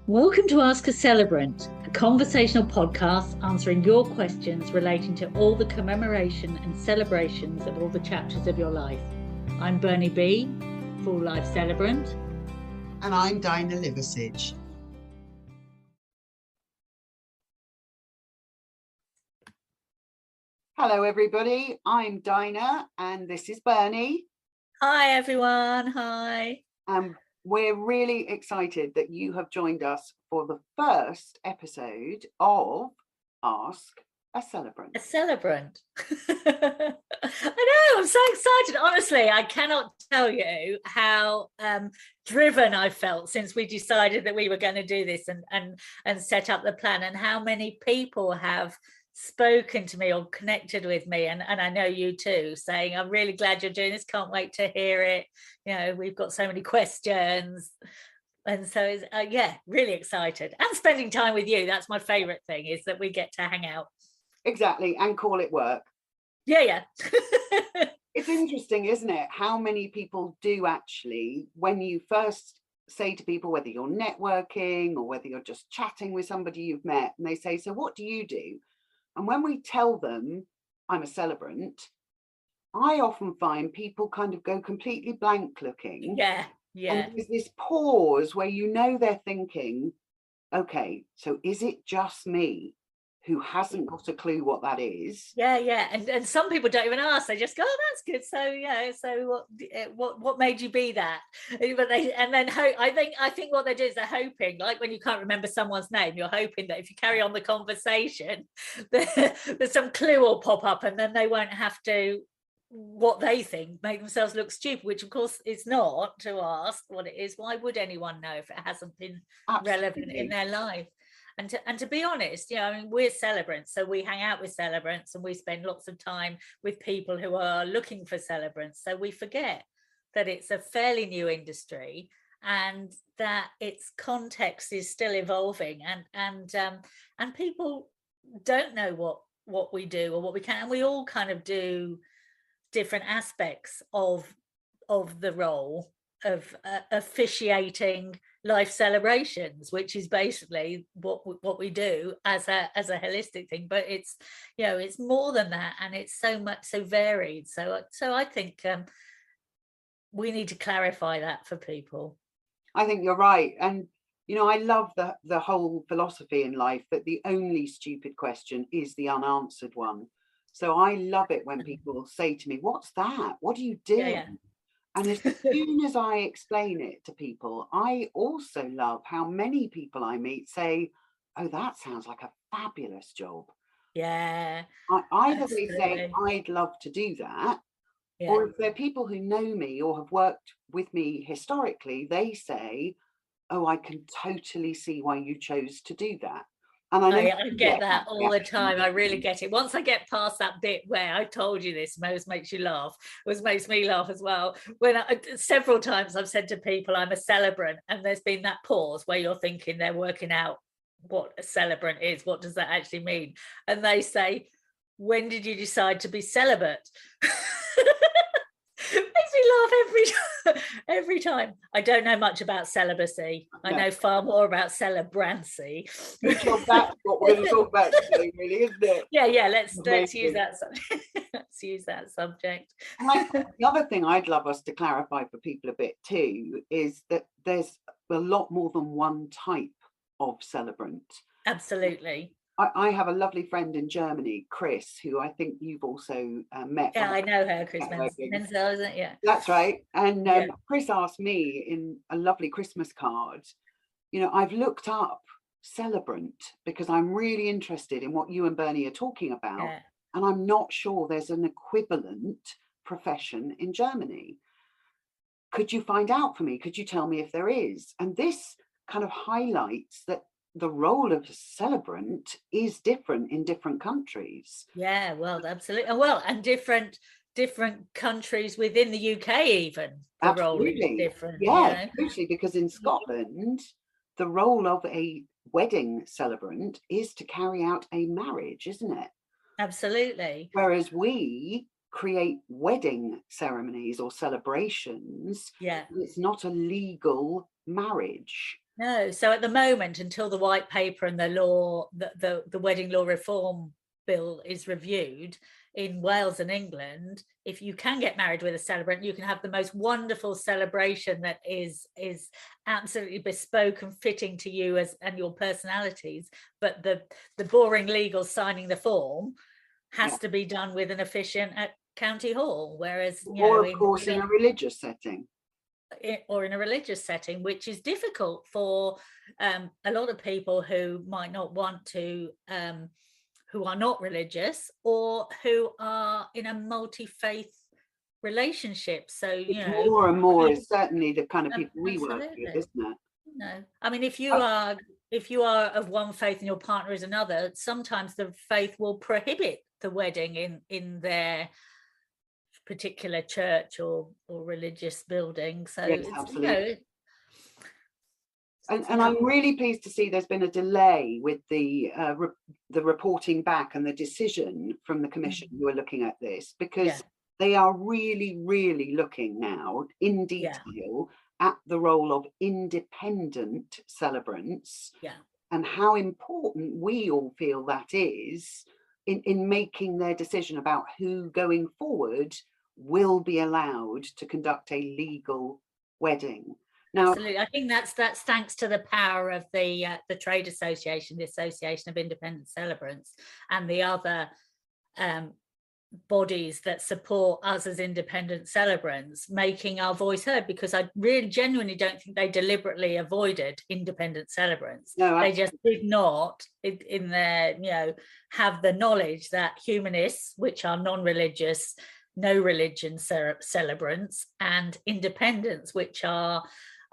Welcome to Ask a Celebrant, a conversational podcast answering your questions relating to all the commemoration and celebrations of all the chapters of your life. I'm Bernie B, full life celebrant. And I'm Dinah Liversidge. Hello everybody, I'm Dinah and this is Bernie. Hi everyone, hi. We're really excited that you have joined us for the first episode of Ask a Celebrant. A celebrant. I know, I'm so excited. Honestly, I cannot tell you how driven I felt since we decided that we were going to do this and set up the plan, and how many people have spoken to me or connected with me, and I know you too, saying I'm really glad you're doing this, can't wait to hear it, you know, we've got so many questions. And so it's really excited, and spending time with you. That's my favorite thing, is that we get to hang out. Exactly, and call it work. Yeah. It's interesting, isn't it, how many people do actually, when you first say to people, whether you're networking or whether you're just chatting with somebody you've met, and they say, so what do you do? And when we tell them I'm a celebrant, I often find people kind of go completely blank looking. Yeah. And there's this pause where you know they're thinking, okay, so is it just me who hasn't got a clue what that is? Yeah. And some people don't even ask. They just go, oh, that's good. So yeah. So what made you be that? But I think what they do is they're hoping, like when you can't remember someone's name, you're hoping that if you carry on the conversation, there's some clue will pop up, and then they won't have to, what they think, make themselves look stupid, which of course is not to ask what it is. Why would anyone know if it hasn't been relevant in their life? And to be honest, you know, I mean, we're celebrants, so we hang out with celebrants and we spend lots of time with people who are looking for celebrants. So we forget that it's a fairly new industry and that its context is still evolving, and people don't know what we do or what we can, and we all kind of do different aspects of the role of officiating life celebrations, which is basically what we do as a holistic thing. But it's, you know, it's more than that, and it's so varied. So I think we need to clarify that for people. I think you're right. And you know, I love the whole philosophy in life that the only stupid question is the unanswered one. So I love it when people say to me, what's that? What do you do? Yeah. And as soon as I explain it to people, I also love how many people I meet say, oh, that sounds like a fabulous job. Yeah. Either they say, I'd love to do that, or if they're people who know me or have worked with me historically, they say, oh, I can totally see why you chose to do that. And I get that all the time. I really get it. Once I get past that bit where I told you this, most makes you laugh, makes me laugh as well. When several times I've said to people I'm a celebrant, and there's been that pause where you're thinking they're working out what a celebrant is. What does that actually mean? And they say, when did you decide to be celibate? Makes me laugh every time. I don't know much about celibacy. I know far more about celebrancy. That's what we're going to talk about today, really, isn't it? Yeah. Let's use that subject. Let's use that subject. The other thing I'd love us to clarify for people a bit too is that there's a lot more than one type of celebrant. Absolutely. I have a lovely friend in Germany, Chris, who I think you've also met. Yeah, I know her, Chris Menzel, isn't it? Yeah. That's right. And Chris asked me in a lovely Christmas card, you know, I've looked up celebrant because I'm really interested in what you and Bernie are talking about. Yeah. And I'm not sure there's an equivalent profession in Germany. Could you find out for me? Could you tell me if there is? And this kind of highlights that the role of a celebrant is different in different countries. Yeah, well, absolutely. Well, and different countries within the UK even. The absolutely. Role is different. Yeah, totally, because in Scotland, the role of a wedding celebrant is to carry out a marriage, isn't it? Absolutely. Whereas we create wedding ceremonies or celebrations. Yeah. It's not a legal marriage. No. So at the moment, until the white paper and the law, the wedding law reform bill is reviewed in Wales and England, if you can get married with a celebrant, you can have the most wonderful celebration that is absolutely bespoke and fitting to you as and your personalities. But the boring legal signing the form has to be done with an officiant at county hall, whereas or of course in a religious setting. Or in a religious setting, which is difficult for a lot of people who might not want to, who are not religious or who are in a multi-faith relationship. So, you know, more and more is certainly the kind of people we work with, absolutely. isn't it? No, I mean, if you are of one faith and your partner is another, sometimes the faith will prohibit the wedding in their particular church or religious building. So Yes, it's, absolutely. And yeah. I'm really pleased to see there's been a delay with the reporting back and the decision from the commission who are looking at this, because they are really, really looking now in detail at the role of independent celebrants and how important we all feel that is in making their decision about who going forward will be allowed to conduct a legal wedding. Now, absolutely, I think that's thanks to the power of the trade association, the Association of Independent Celebrants, and the other bodies that support us as independent celebrants, making our voice heard, because I really genuinely don't think they deliberately avoided independent celebrants. No, they just did not in their, you know, have the knowledge that humanists, which are non-religious, no religion celebrants, and independents, which are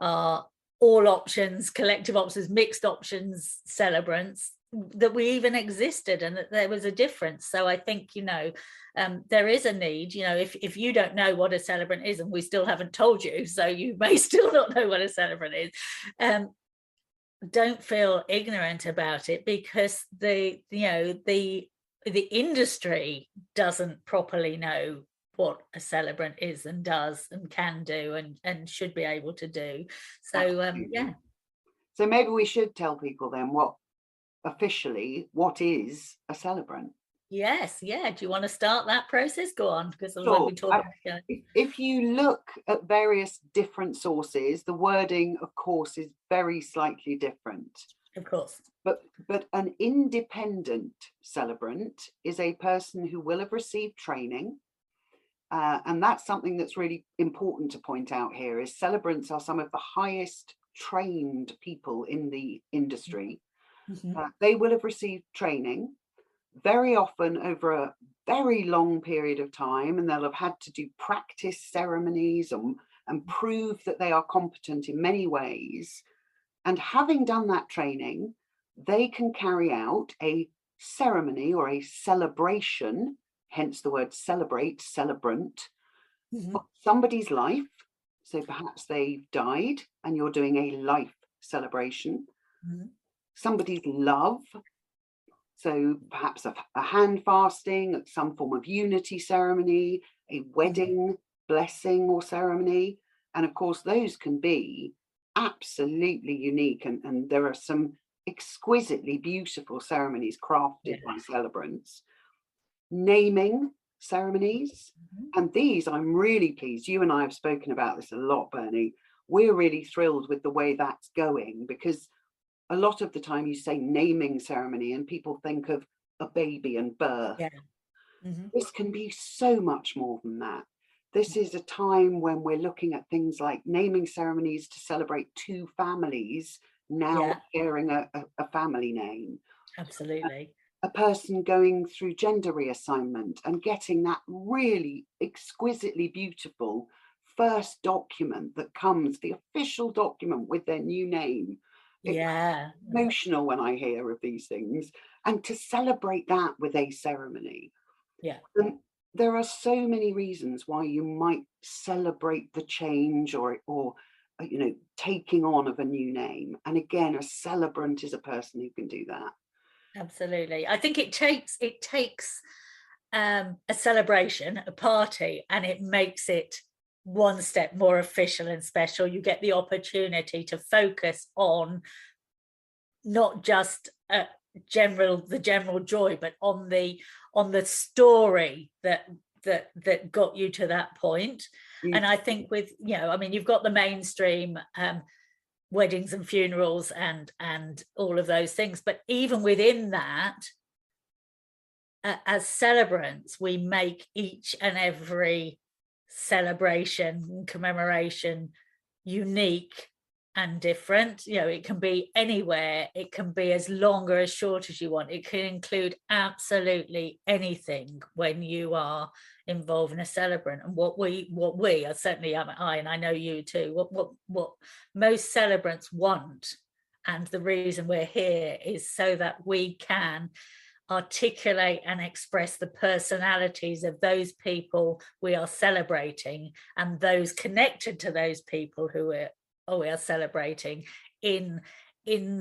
all options, collective options, mixed options celebrants, that we even existed and that there was a difference. So I think, you know, there is a need, you know, if you don't know what a celebrant is, and we still haven't told you, so you may still not know what a celebrant is, don't feel ignorant about it, because the industry doesn't properly know what a celebrant is and does and can do and should be able to do. So so maybe we should tell people then what is a celebrant. Yes, do you want to start that process? Go on, because sure. If you look at various different sources, the wording of course is very slightly different, of course, but an independent celebrant is a person who will have received training. And that's something that's really important to point out here, is celebrants are some of the highest trained people in the industry. They will have received training, very often over a very long period of time, and they'll have had to do practice ceremonies and prove that they are competent in many ways. And having done that training, they can carry out a ceremony or a celebration, hence the word celebrate, celebrant, of somebody's life. So perhaps they've died and you're doing a life celebration. Somebody's love, so perhaps a hand fasting, some form of unity ceremony, a wedding blessing or ceremony. And of course, those can be absolutely unique. And there are some exquisitely beautiful ceremonies crafted by celebrants. Naming ceremonies. And these, I'm really pleased. You and I have spoken about this a lot, Bernie. We're really thrilled with the way that's going, because a lot of the time you say naming ceremony and people think of a baby and birth. This can be so much more than that. This is a time when we're looking at things like naming ceremonies to celebrate two families now sharing a family name. Absolutely. A person going through gender reassignment and getting that really exquisitely beautiful first document that comes, the official document with their new name. It's emotional when I hear of these things, and to celebrate that with a ceremony. And there are so many reasons why you might celebrate the change or you know, taking on of a new name. And again, a celebrant is a person who can do that. Absolutely. I think it takes a celebration, a party, and it makes it one step more official and special. You get the opportunity to focus on not just the general joy, but on the story that got you to that point. And I think with, I mean, you've got the mainstream weddings and funerals and all of those things, but even within that, as celebrants, we make each and every celebration and commemoration unique and different. It can be anywhere, it can be as long or as short as you want, it can include absolutely anything when you are involved in a celebrant. And what we are, certainly I, and I know you too, what most celebrants want, and the reason we're here, is so that we can articulate and express the personalities of those people we are celebrating, and those connected to those people who we are celebrating in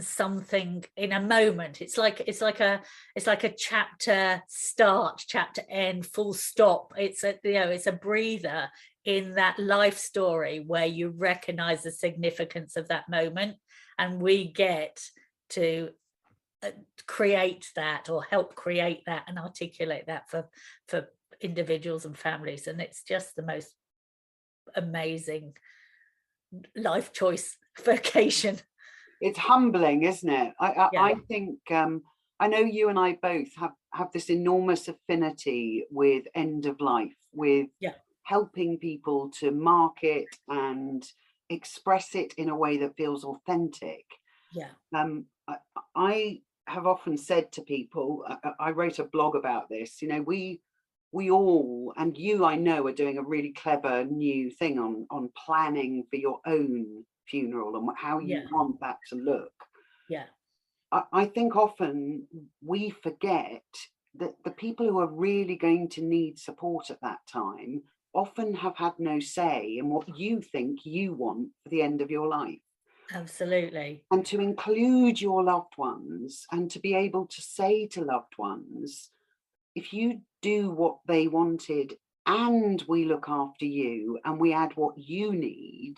something, in a moment. It's like a chapter start, chapter end, full stop. It's a breather in that life story where you recognize the significance of that moment, and we get to create that, or help create that and articulate that for individuals and families. And it's just the most amazing life choice vocation. It's humbling, isn't it? I think I know you and I both have this enormous affinity with end of life, with helping people to mark it and express it in a way that feels authentic. I have often said to people, I wrote a blog about this, we all, and you, I know, are doing a really clever new thing on planning for your own funeral and how you want that to look. I think often we forget that the people who are really going to need support at that time often have had no say in what you think you want for the end of your life. Absolutely. And to include your loved ones, and to be able to say to loved ones, if you do what they wanted and we look after you and we add what you need,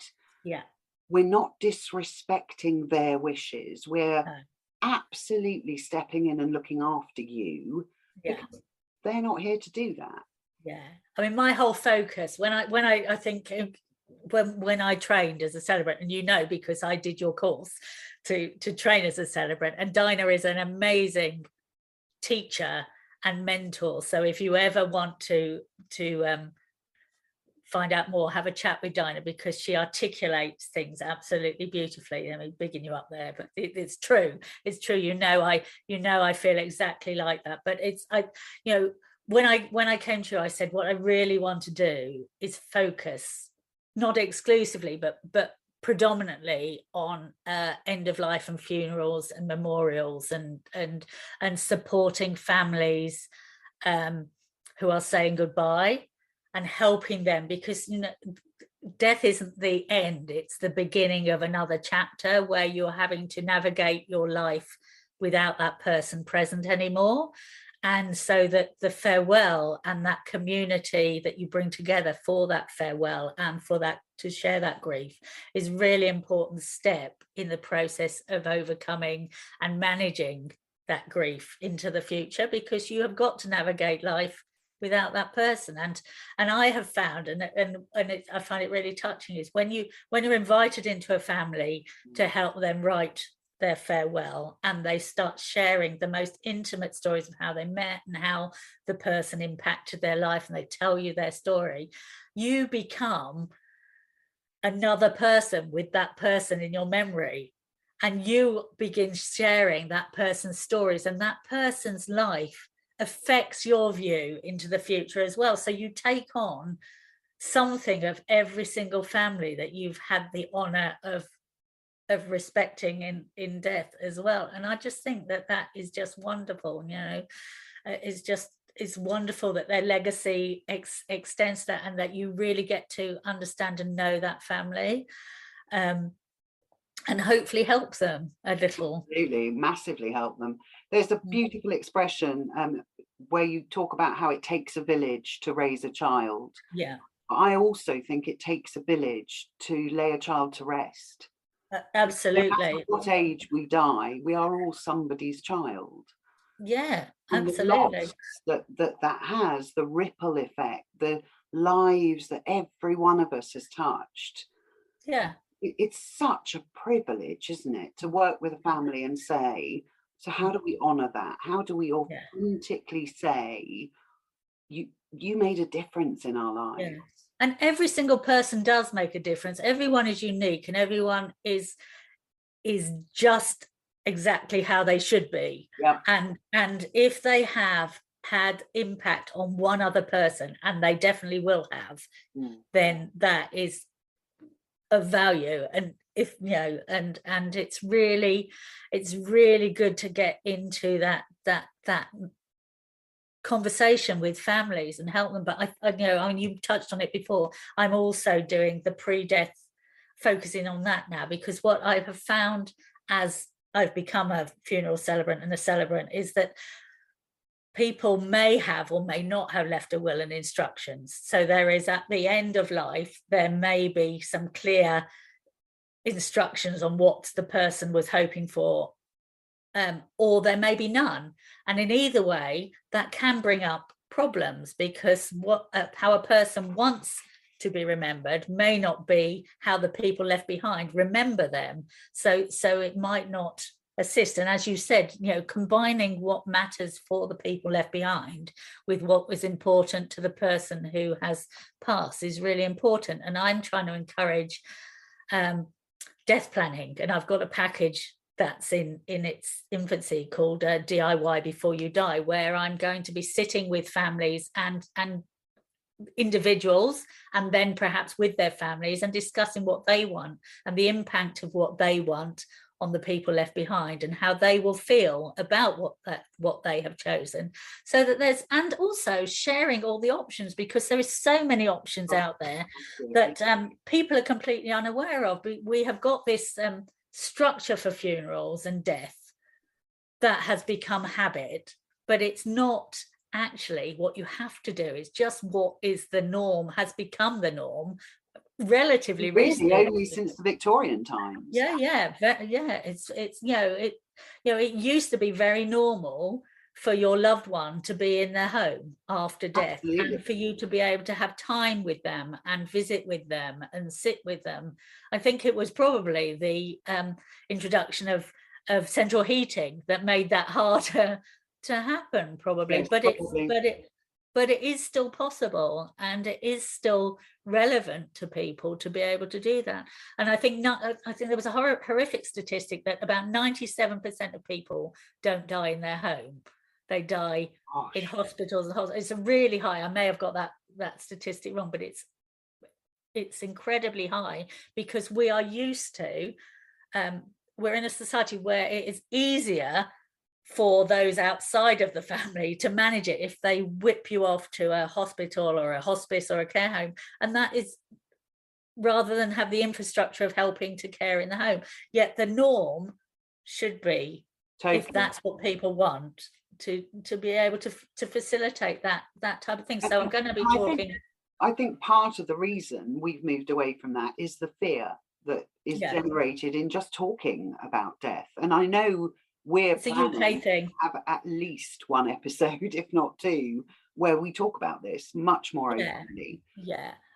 we're not disrespecting their wishes. We're absolutely stepping in and looking after you, because they're not here to do that. I mean, my whole focus when I think when I trained as a celebrant, and because I did your course to train as a celebrant, and Dinah is an amazing teacher and mentor. So if you ever want to find out more, have a chat with Dinah, because she articulates things absolutely beautifully. I mean, bigging you up there, but it's true. It's true. I feel exactly like that. But when I came to you, I said, what I really want to do is focus, not exclusively, but predominantly on end of life and funerals and memorials and supporting families who are saying goodbye, and helping them, because death isn't the end, it's the beginning of another chapter where you're having to navigate your life without that person present anymore. And so that the farewell and that community that you bring together for that farewell and for that, to share that grief, is really important step in the process of overcoming and managing that grief into the future, because you have got to navigate life without that person. And I have found, I find it really touching, is when you're invited into a family to help them write their farewell, and they start sharing the most intimate stories of how they met and how the person impacted their life, and they tell you their story, you become another person with that person in your memory, and you begin sharing that person's stories, and that person's life affects your view into the future as well. So you take on something of every single family that you've had the honor of respecting in death as well. And I just think that is just wonderful. It's wonderful that their legacy extends to that, and that you really get to understand and know that family, and hopefully help them a little. Absolutely, massively help them. There's a beautiful expression where you talk about how it takes a village to raise a child. I also think it takes a village to lay a child to rest. No matter Absolutely. what age we die, we are all somebody's child. Yeah, And the absolutely. loss that has, the ripple effect, the lives that every one of us has touched. Yeah. It's such a privilege, isn't it, to work with a family and say, so how do we honor that? How do we Yeah. authentically say, you made a difference in our lives? Yeah. And every single person does make a difference. Everyone is unique, and everyone is just exactly how they should be. Yeah. And if they have had impact on one other person, and they definitely will have, then that is of value. And if you know, and it's really good to get into that conversation with families and help them. But I you know, I mean, you touched on it before, I'm also doing the pre-death, focusing on that now, because what I have found as I've become a funeral celebrant and a celebrant is that people may have or may not have left a will and instructions. So there is, at the end of life, there may be some clear instructions on what the person was hoping for, or there may be none. And in either way, that can bring up problems, because what how a person wants to be remembered may not be how the people left behind remember them. So it might not assist. And as you said, you know, combining what matters for the people left behind with what was important to the person who has passed is really important. And I'm trying to encourage death planning, and I've got a package that's in its infancy called DIY Before You Die, where I'm going to be sitting with families and individuals, and then perhaps with their families, and discussing what they want and the impact of what they want on the people left behind, and how they will feel about what they have chosen. So that there's, and also sharing all the options, because there is so many options out there that people are completely unaware of. We have got this structure for funerals and death that has become habit, but it's not actually what you have to do. It's just what is the norm, has become the norm relatively recently, only since the Victorian times. Yeah. It's it used to be very normal for your loved one to be in their home after death. Absolutely. And for you to be able to have time with them and visit with them and sit with them. I think it was probably the introduction of central heating that made that harder to happen, probably. Yes, but it is still possible, and it is still relevant to people to be able to do that. And I think there was a horrific statistic that about 97% of people don't die in their home. They die in hospitals. It's a really high. I may have got that statistic wrong, but it's incredibly high, because we are used to, we're in a society where it is easier for those outside of the family to manage it if they whip you off to a hospital or a hospice or a care home, and that is rather than have the infrastructure of helping to care in the home. Yet the norm should be, if that's what people want, to be able to facilitate that type of thing. So I'm going to be talking. I think part of the reason we've moved away from that is the fear that is generated in just talking about death. And I know we're planning to have at least one episode, if not two, where we talk about this much more openly.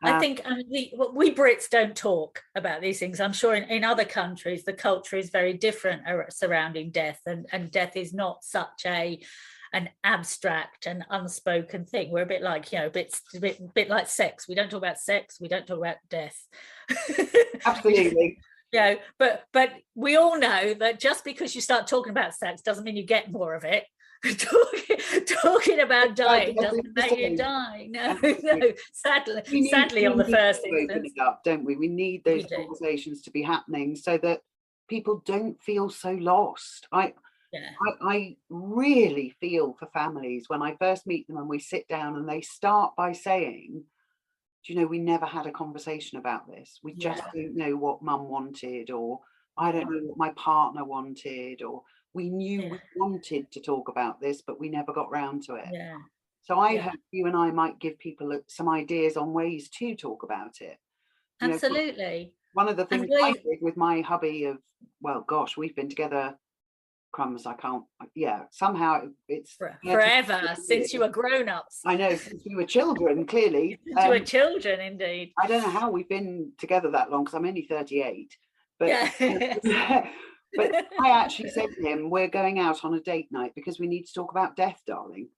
I think we Brits don't talk about these things. I'm sure in other countries the culture is very different surrounding death, and death is not such an abstract and unspoken thing. We're a bit like, you know, a bit like sex. We don't talk about sex, we don't talk about death. Absolutely. You know, but we all know that just because you start talking about sex doesn't mean you get more of it. talking about dying doesn't make you die. No. Sadly, on the first instance, it up, don't we? We need those conversations to be happening so that people don't feel so lost. I really feel for families when I first meet them and we sit down and they start by saying, do you know, we never had a conversation about this. We just don't know what mum wanted, or I don't know what my partner wanted, or we knew we wanted to talk about this, but we never got round to it. So I hope you and I might give people some ideas on ways to talk about it. You know, Absolutely. one of the things I did with my hubby of, well, gosh, we've been together, crumbs, I can't, somehow it's forever, since you were grown-ups. I know, since we were children, clearly. Since you were children, indeed. I don't know how we've been together that long, because I'm only 38. But, but I actually said to him, we're going out on a date night because we need to talk about death, darling.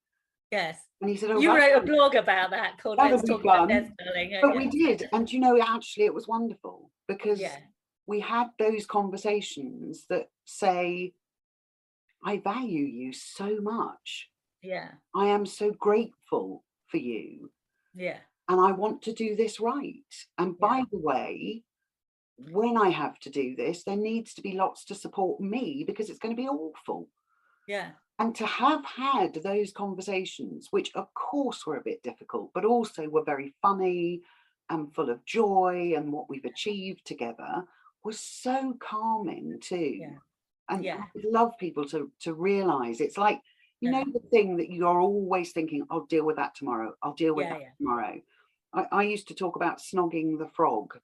Yes. And he said, oh, you wrote a blog about that called Let's Talk About Death, Darling. But we did. And, you know, actually it was wonderful, because we had those conversations that say, I value you so much. Yeah. I am so grateful for you. Yeah. And I want to do this right. And by the way, when I have to do this, there needs to be lots to support me, because it's going to be awful. Yeah. And to have had those conversations, which of course were a bit difficult, but also were very funny and full of joy, and what we've achieved together was so calming too. Yeah. And I would love people to realize, it's like, you know, the thing that you're always thinking, I'll deal with that tomorrow. I'll deal with that tomorrow. I used to talk about snogging the frog.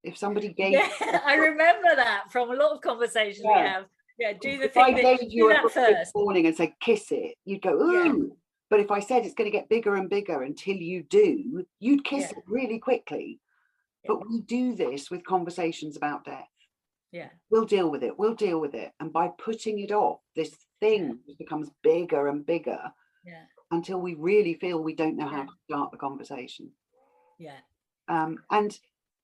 If somebody gave I remember that from a lot of conversations we have. Yeah, do the if thing I gave you a first warning and said kiss it, you'd go, ooh. But if I said it's going to get bigger and bigger until you do, you'd kiss it really quickly. But we do this with conversations about death. Yeah. We'll deal with it. We'll deal with it. And by putting it off, this thing becomes bigger and bigger until we really feel we don't know how to start the conversation. Yeah. And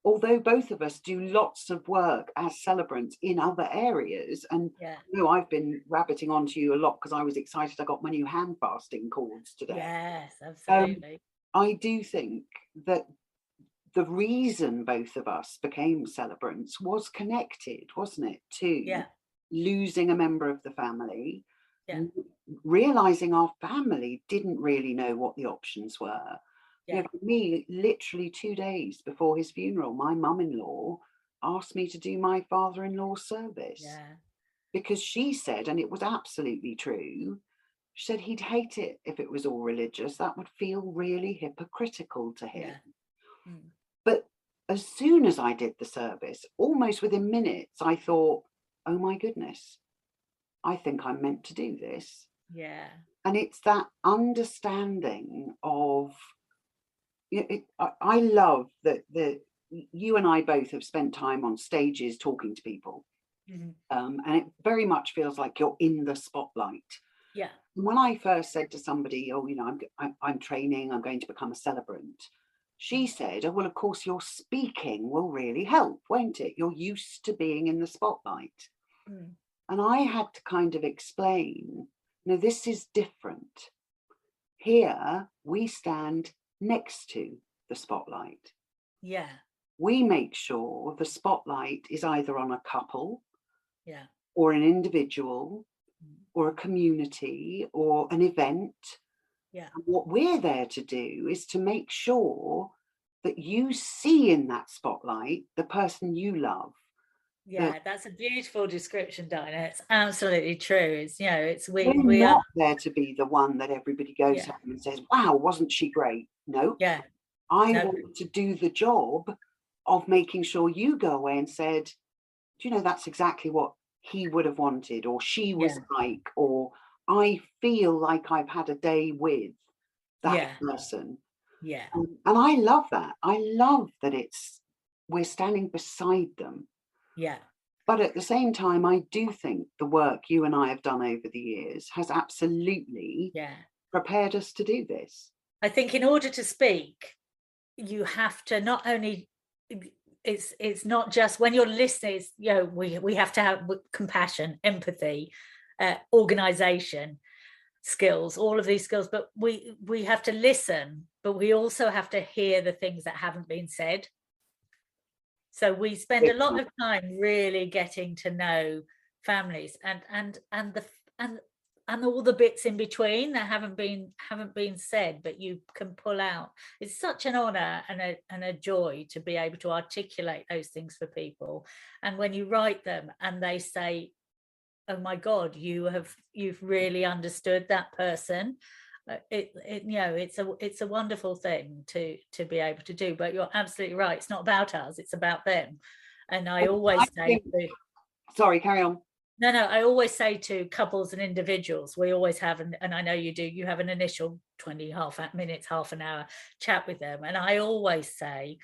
although both of us do lots of work as celebrants in other areas, and you know, I've been rabbiting onto you a lot because I was excited I got my new hand fasting cords today. Yes, absolutely. I do think that the reason both of us became celebrants was connected, wasn't it, to losing a member of the family, realizing our family didn't really know what the options were. You know, for me, literally 2 days before his funeral, my mum-in-law asked me to do my father-in-law's service, because she said, and it was absolutely true, she said he'd hate it if it was all religious. That would feel really hypocritical to him. But as soon as I did the service, almost within minutes, I thought, oh my goodness, I think I'm meant to do this. Yeah. And it's that understanding of, I love that you and I both have spent time on stages talking to people, and it very much feels like you're in the spotlight. Yeah. When I first said to somebody, oh, you know, I'm training, I'm going to become a celebrant, she said, oh, well, of course, your speaking will really help, won't it? You're used to being in the spotlight. And I had to kind of explain, no, this is different. Here we stand next to the spotlight. Yeah. We make sure the spotlight is either on a couple, or an individual, or a community, or an event. Yeah. And what we're there to do is to make sure that you see in that spotlight the person you love. Yeah, that's a beautiful description, Dinah. It's absolutely true. It's, you know, it's we not are there to be the one that everybody goes home and says, wow, wasn't she great? No. Yeah. I want to do the job of making sure you go away and said, do you know, that's exactly what he would have wanted, or she was like, or I feel like I've had a day with that person. Yeah. And I love that. I love that we're standing beside them. Yeah. But at the same time, I do think the work you and I have done over the years has absolutely prepared us to do this. I think in order to speak, you have to not only, it's not just when you're listening, it's, you know, we have to have compassion, empathy, organization skills, all of these skills, but we have to listen, but we also have to hear the things that haven't been said. So we spend a lot of time really getting to know families and all the bits in between that haven't been said, but you can pull out. It's such an honor and a joy to be able to articulate those things for people. And when you write them and they say, oh my God, you've really understood that person. it's a wonderful thing to be able to do. But you're absolutely right, it's not about us, it's about them. And I always say sorry, carry on. No, I always say to couples and individuals, we always have, and I know you do, you have an initial 20 minutes, half an hour chat with them. And I always say,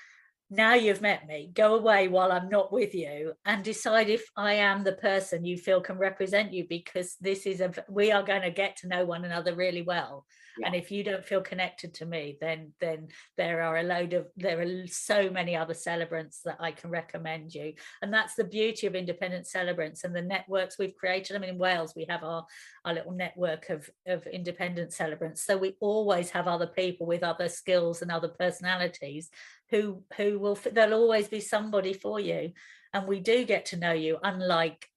now you've met me, go away while I'm not with you and decide if I am the person you feel can represent you, because we are going to get to know one another really well. Yeah. And if you don't feel connected to me, then there are so many other celebrants that I can recommend you. And that's the beauty of Independent Celebrants and the networks we've created. I mean, in Wales, we have our little network of Independent Celebrants. So we always have other people with other skills and other personalities there'll always be somebody for you. And we do get to know you, unlike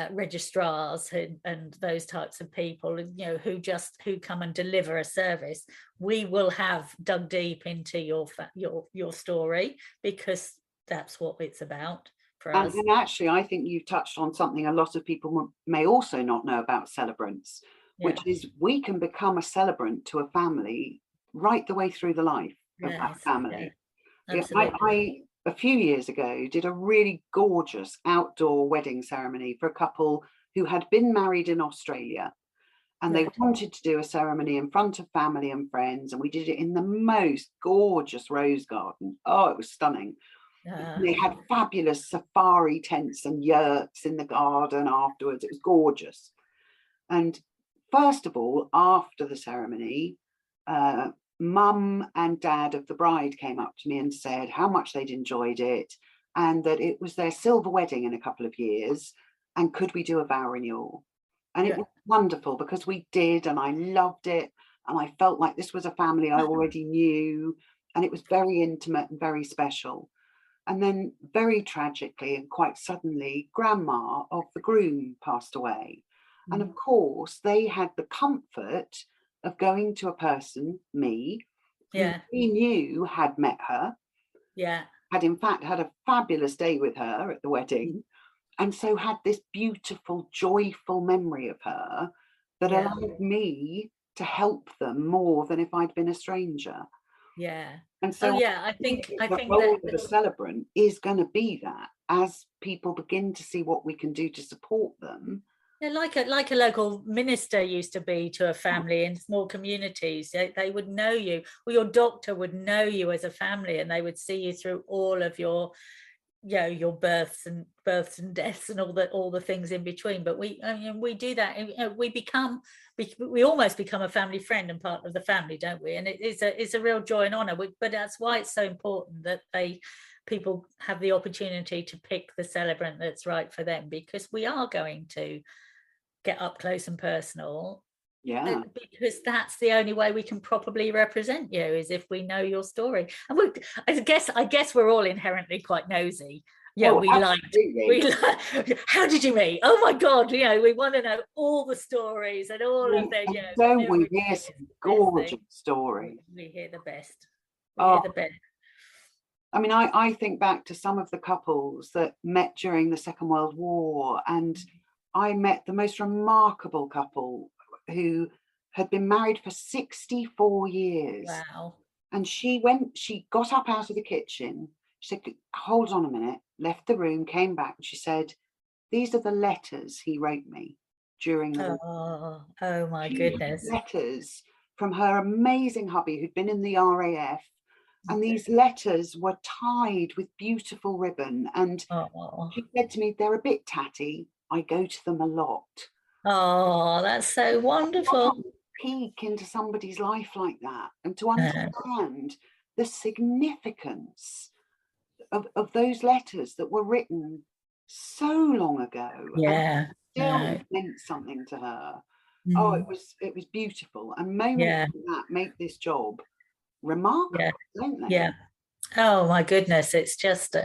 registrars and those types of people, who come and deliver a service. We will have dug deep into your story, because that's what it's about for us. And actually, I think you've touched on something a lot of people may also not know about celebrants, which is we can become a celebrant to a family right the way through the life of that family. I a few years ago did a really gorgeous outdoor wedding ceremony for a couple who had been married in Australia, and they wanted to do a ceremony in front of family and friends, and we did it in the most gorgeous rose garden. Oh, it was stunning. They had fabulous safari tents and yurts in the garden afterwards. It was gorgeous. And first of all, after the ceremony, Mum and Dad of the bride came up to me and said how much they'd enjoyed it, and that it was their silver wedding in a couple of years, and could we do a vow renewal? And it was wonderful, because we did, and I loved it, and I felt like this was a family I already knew, and it was very intimate and very special. And then very tragically and quite suddenly, grandma of the groom passed away. And of course, they had the comfort of going to a person, me, who we knew had met her, had in fact had a fabulous day with her at the wedding, and so had this beautiful, joyful memory of her that allowed me to help them more than if I'd been a stranger. And so I think the role of a celebrant is going to be that, as people begin to see what we can do to support them. Like a local minister used to be to a family in small communities. They would know you, or your doctor would know you as a family, and they would see you through all of your births and deaths and all the things in between. But we do that. We almost become a family friend and part of the family, don't we? And it's a real joy and honor. But that's why it's so important that people have the opportunity to pick the celebrant that's right for them, because we are going to get up close and personal, because that's the only way we can properly represent you, is if we know your story. And I guess we're all inherently quite nosy. We like how did you meet? Oh my god, we want to know all the stories and all of them. Don't we hear some gorgeous stories? We hear the best. Hear the best. I mean, I think back to some of the couples that met during the Second World War, and I met the most remarkable couple who had been married for 64 years. Wow. And she got up out of the kitchen. She said, hold on a minute, left the room, came back, and she said, these are the letters he wrote me during the war. Oh my goodness. Letters from her amazing hubby who'd been in the RAF. And these letters were tied with beautiful ribbon. And she said to me, they're a bit tatty. I go to them a lot. Oh, that's so wonderful. Peek into somebody's life like that, and to understand the significance of those letters that were written so long ago. And still meant something to her. Oh, it was beautiful. And moments like that make this job remarkable, don't they? Oh my goodness, it's just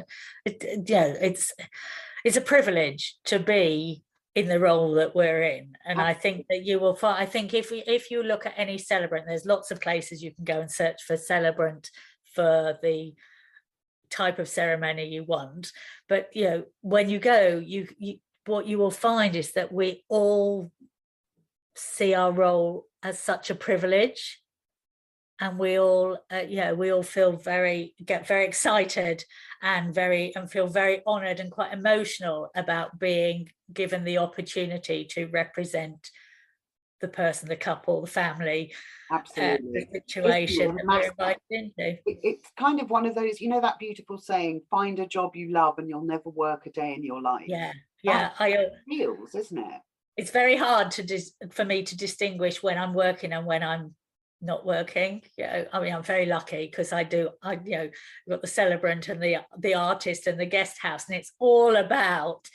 it's a privilege to be in the role that we're in. And I think that you will find, I think if you look at any celebrant, there's lots of places you can go and search for celebrant for the type of ceremony you want. But when you go, what you will find is that we all see our role as such a privilege, and we all get very excited and feel very honored and quite emotional about being given the opportunity to represent the person, the couple, the family, absolutely, the situation that we're invited into. It's kind of one of those, you know, that beautiful saying, find a job you love and you'll never work a day in your life. Yeah, feels, isn't it? It's very hard for me to distinguish when I'm working and when I'm not working. I mean, I'm very lucky because I've got the Celebrant and the artist and the guest house, and it's all about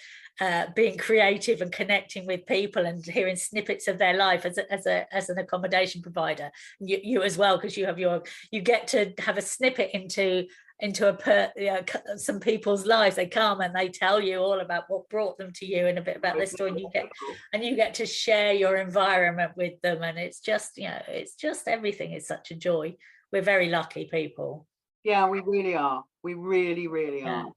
being creative and connecting with people and hearing snippets of their life as an accommodation provider. You as well, because you get to have a snippet into some people's lives. They come and they tell you all about what brought them to you and a bit about their story, and you get to share your environment with them, and it's just everything is such a joy. We're very lucky people. Yeah, we really are. We really are.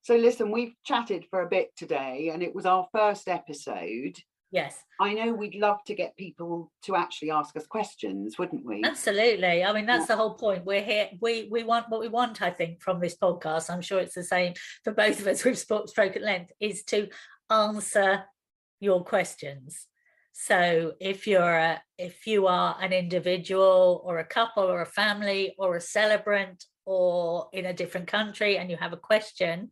So listen, we've chatted for a bit today, and it was our first episode. Yes. I know we'd love to get people to actually ask us questions, wouldn't we? Absolutely. I mean, that's the whole point. We're here. We want what we want, I think, from this podcast. I'm sure it's the same for both of us. We've spoke at length, is to answer your questions. So if you are an individual or a couple or a family or a celebrant or in a different country and you have a question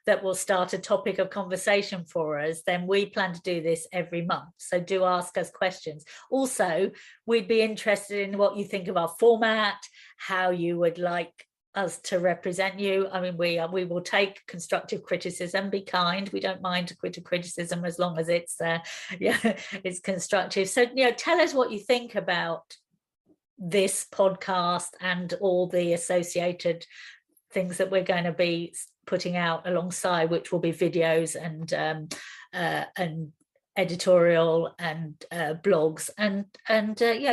that will start a topic of conversation for us, then we plan to do this every month. So do ask us questions. Also, we'd be interested in what you think of our format, how you would like us to represent you. I mean, we will take constructive criticism, be kind. We don't mind criticism as long as it's it's constructive. So, tell us what you think about this podcast and all the associated things that we're going to be putting out alongside, which will be videos and editorial and blogs and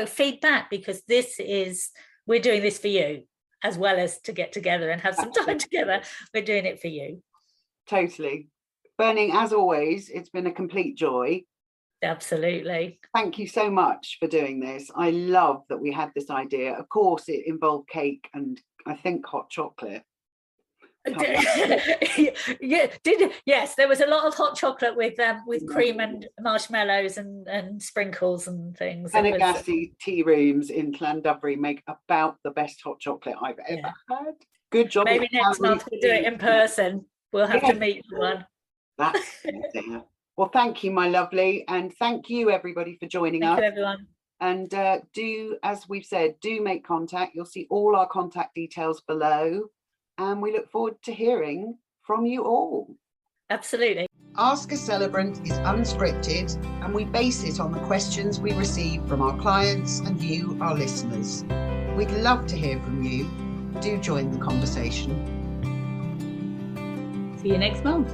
feedback, because we're doing this for you as well as to get together and have some time together. We're doing it for you. Totally. Bernie, as always, it's been a complete joy. Absolutely. Thank you so much for doing this. I love that we had this idea. Of course, it involved cake and I think hot chocolate. Yes, there was a lot of hot chocolate with cream and marshmallows and sprinkles and things. Penegassi tea rooms in Llandudno make about the best hot chocolate I've ever had. Good job. Maybe next month we'll do it in person. We'll have to meet one. That's it. Well, thank you, my lovely, and thank you everybody for joining us. Thank you, everyone. And do, as we've said, do make contact. You'll see all our contact details below. And we look forward to hearing from you all. Absolutely. Ask a Celebrant is unscripted, and we base it on the questions we receive from our clients and you, our listeners. We'd love to hear from you. Do join the conversation. See you next month.